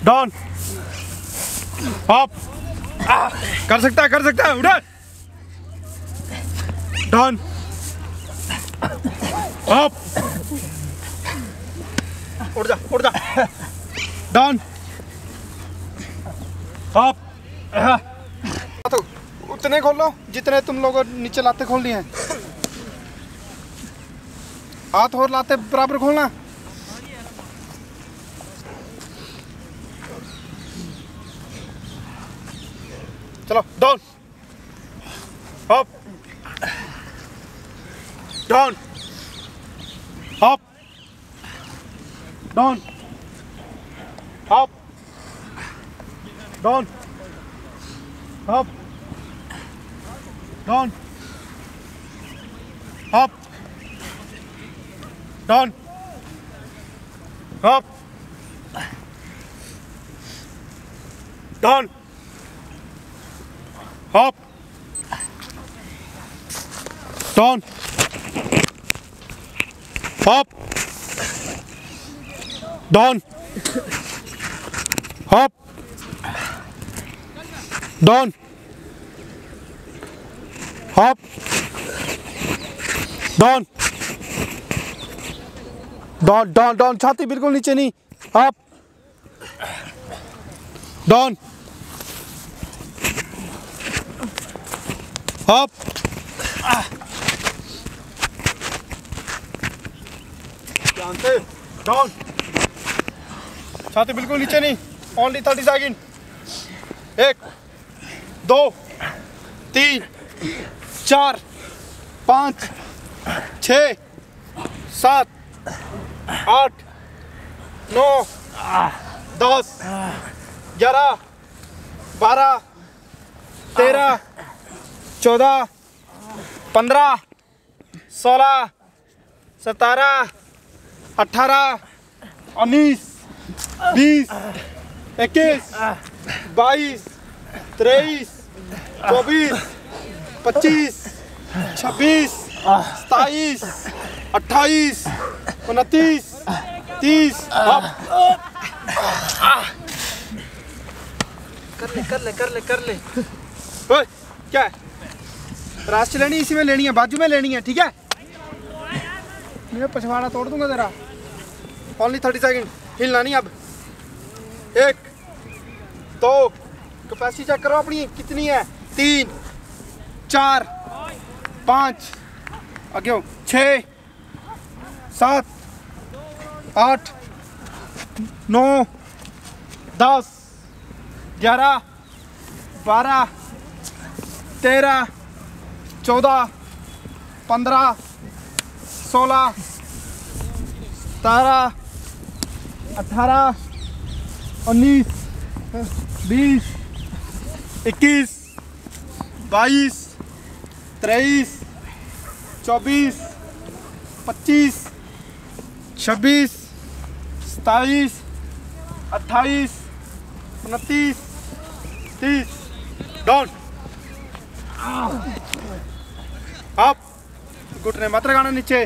Down up. कर सकता है उठ। Down up. उठ जा डाउन अप। तो उतने खोल लो जितने तुम लोग नीचे लाते खोल लिए हैं। हाथ और लाते बराबर खोलना। चलो down up down up down up down up down up down up down up down up down up down up down छाती बिल्कुल नीचे नहीं। up down up डाउन छाती बिल्कुल नीचे नहीं। Only 30 second. 1 2 3 4 5 6 7 8 9 10 11 12 13 14 15 16 17 18 19 20 21 22 23 24 25 26 27 28 29 30। कर ले ओए क्या है? रास्ते लेनी इसी में लेनी है, बाजू में लेनी है, ठीक है? मैं पछवाड़ा तोड़ दूंगा तेरा। Only 30 second. हिलना नहीं अब। 1 2 कैपेसिटी चेक करो अपनी कितनी है। 3 4 5 आगे हो 6 7 8 9 10 11 12 13 14 15 16 17 18 19 20 21 22 23 24 25 26 27 28 29 30। डाउन आप घुटने मत लगाना नीचे।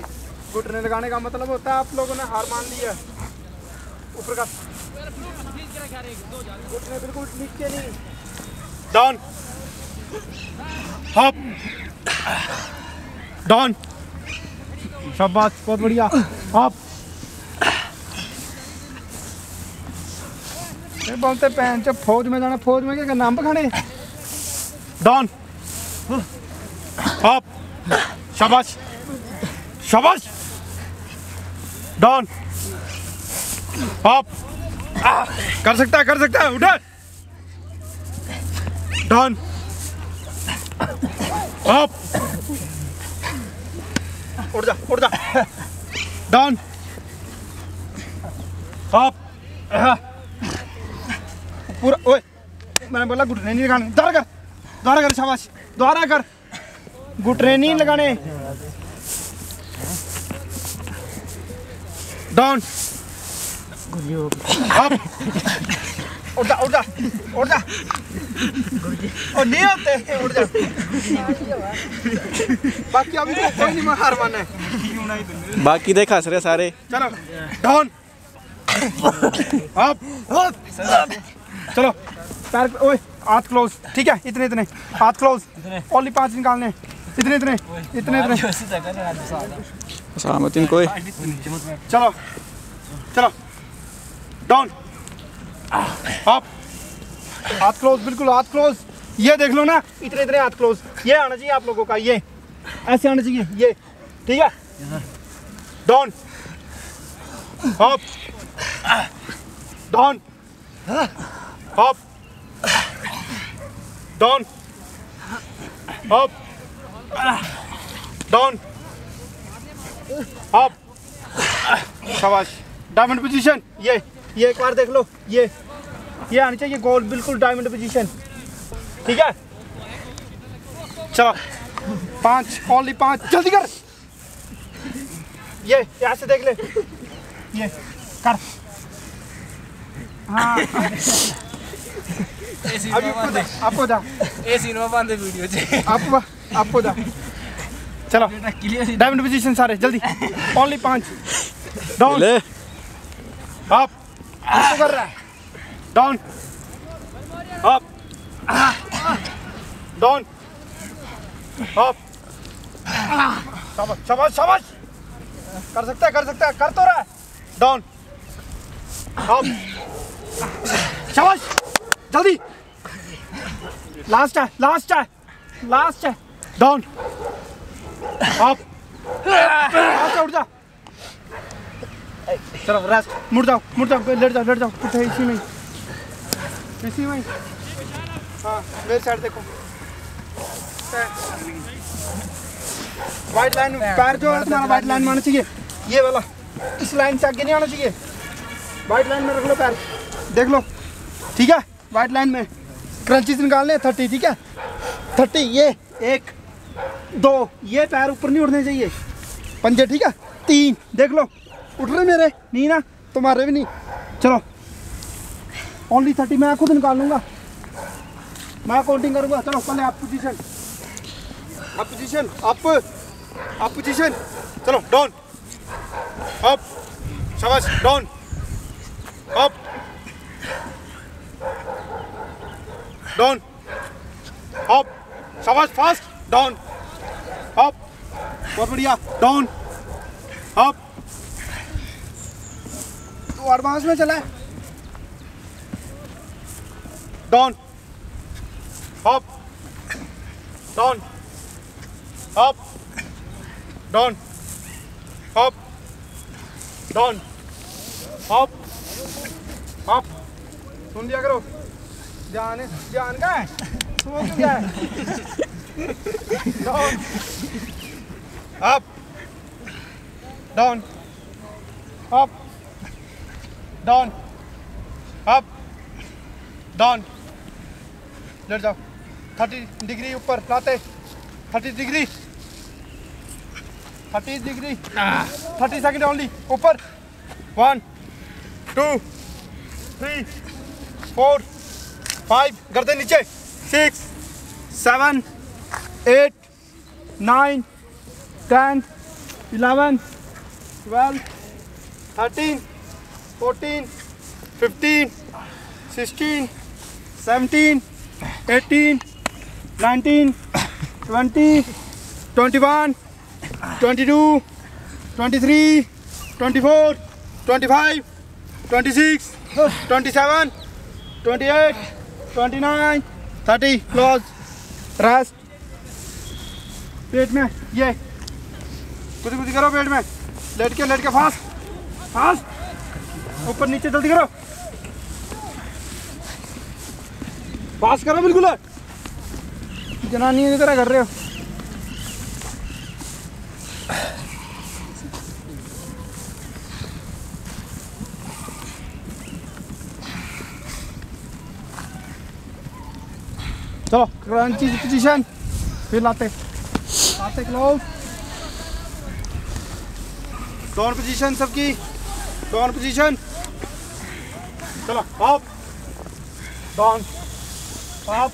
घुटने लगाने का मतलब होता है आप लोगों ने हार मान ली है। ऊपर का घुटने बिल्कुल नीचे नहीं। Down up down. शाबाश बहुत बढ़िया। अप बोलते पहन च फौज में जाना। फौज में क्या नाम पखाने। डाउन अप शाबाश शाबाश। डाउन अप कर सकता है उठ। डाउन अप उठ जा डाउन अप पूरा। ओए मैंने बोला घुटने नहीं लगाने। दोबारा कर शाबाश। दोबारा कर। घुटने नहीं लगाने। डाउन अप उठ जा और नहीं होते उठ जा। बाकी अभी तो कोई नहीं हार माना है। बाकी देखा सरे सारे। चलो डाउन अप। चलो पैर ओए हाथ क्लोज, ठीक है, इतने इतने हाथ क्लोज, ओनली 5 निकालने, इतने इतने इतने इतने। सलामतीन कोई। चलो चलो डाउन अप, हाथ क्लोज, बिल्कुल हाथ क्लोज। ये देख लो ना, इतने इतने हाथ क्लोज, ये आना चाहिए आप लोगों का, ये ऐसे आना चाहिए, ये ठीक है। Down up down up down up down up. शाबाश, डायमंड पोजीशन, ये एक बार देख लो, ये आनी चाहिए गोल, बिल्कुल डायमंड पोजीशन, ठीक है। चलो 5, ओनली 5, जल्दी कर। ये यहाँ से देख ले, ये कर। हाँ अभी आपको जा वीडियो आपको जा। चलो डायमंड पोजीशन सारे जल्दी, ओनली 5। डाउन अप, कर रहा है, डाउन अप डाउन अप। शाबाश शाबाश शाबाश, कर सकता है, कर तो रहा है। डाउन अप, शाबाश, जल्दी, लास्ट है डाउन अप, उठ जा। चलो रेस्ट, मुड़ जाओ, लेट जाओ, कुछ है इसी में। हाँ मेरे साइड देखो, वाइट लाइन, पैर जो है तुम्हारा वाइट लाइन में आना चाहिए, ये वाला, इस लाइन से आगे नहीं आना चाहिए, वाइट लाइन में रख लो पैर, देख लो, ठीक है। वाइट लाइन में क्रंचीज निकालने 30, ठीक है, 30, ये 1 2, ये पैर ऊपर नहीं उठने चाहिए, पंजे, ठीक है। 3 देख लो, उठ रहे मेरे नहीं ना, तुम्हारे भी नहीं। चलो ओनली 30, मैं खुद निकाल लूँगा, मैं काउंटिंग करूँगा। चलो पहले आप पोजीशन, अप पोजीशन, चलो डाउन अप, शाबाश, डाउन अप डाउन अप, शाबाश, फास्ट, डाउन अप, बहुत बढ़िया, डाउन अप। तो एडवांस में चला है, down up down up down up down up up. सुन लिया करो, ध्यान का है, सोच क्या है। Down up down up down up down, लेट जाओ, 30 डिग्री ऊपर लाते, 30 डिग्री 30 सेकंड ओनली, ऊपर 1 2 3 4 5, गर्दन नीचे, 6 7 8 9 10 11 12 13 14 15 16 17 18 19 20 21 22 23 24 25 26 27 28 29 30, क्लोज, रेस्ट। पेट में ये कुछ करो, पेट में लेट के फास्ट, ऊपर नीचे जल्दी करो, फास्ट करो, बिल्कुल जनानी की तरह कर रहे हो। चलो क्रंची पोजीशन, फिर लाते क्लोज, डाउन पोजीशन सबकी, डाउन पोजीशन, चलो अप डाउन अप